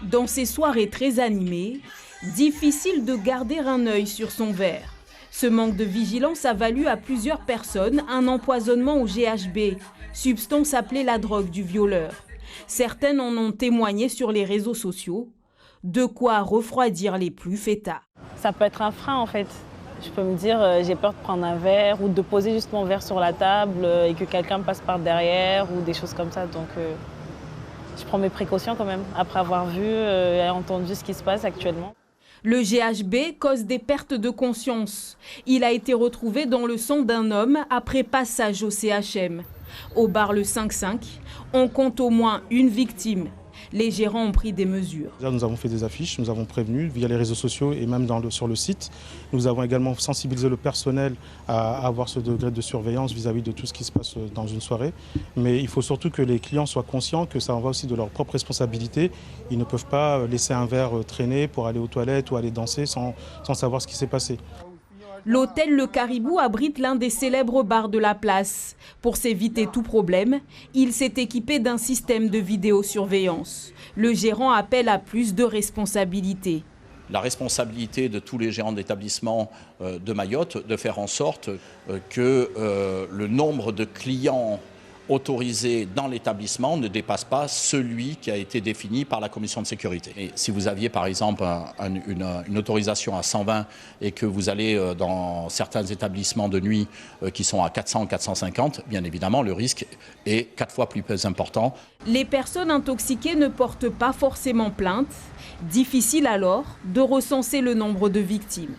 Dans ces soirées très animées, difficile de garder un œil sur son verre. Ce manque de vigilance a valu à plusieurs personnes un empoisonnement au GHB, substance appelée la drogue du violeur. Certaines en ont témoigné sur les réseaux sociaux, de quoi refroidir les plus fêtards. Ça peut être un frein en fait. Je peux me dire j'ai peur de prendre un verre ou de poser juste mon verre sur la table et que quelqu'un passe par derrière ou des choses comme ça. Donc je prends mes précautions quand même après avoir vu et entendu ce qui se passe actuellement. Le GHB cause des pertes de conscience. Il a été retrouvé dans le sang d'un homme après passage au CHM. Au bar Le 5-5, on compte au moins une victime. Les gérants ont pris des mesures. Nous avons fait des affiches, nous avons prévenu via les réseaux sociaux et même sur le site. Nous avons également sensibilisé le personnel à avoir ce degré de surveillance vis-à-vis de tout ce qui se passe dans une soirée. Mais il faut surtout que les clients soient conscients que ça en va aussi de leur propre responsabilité. Ils ne peuvent pas laisser un verre traîner pour aller aux toilettes ou aller danser sans savoir ce qui s'est passé. L'hôtel Le Caribou abrite l'un des célèbres bars de la place. Pour s'éviter tout problème, il s'est équipé d'un système de vidéosurveillance. Le gérant appelle à plus de responsabilité. La responsabilité de tous les gérants d'établissement de Mayotte de faire en sorte que le nombre de clients autorisé dans l'établissement ne dépasse pas celui qui a été défini par la commission de sécurité. Et si vous aviez par exemple une autorisation à 120 et que vous allez dans certains établissements de nuit qui sont à 400 ou 450, bien évidemment le risque est 4 fois plus important. Les personnes intoxiquées ne portent pas forcément plainte. Difficile alors de recenser le nombre de victimes.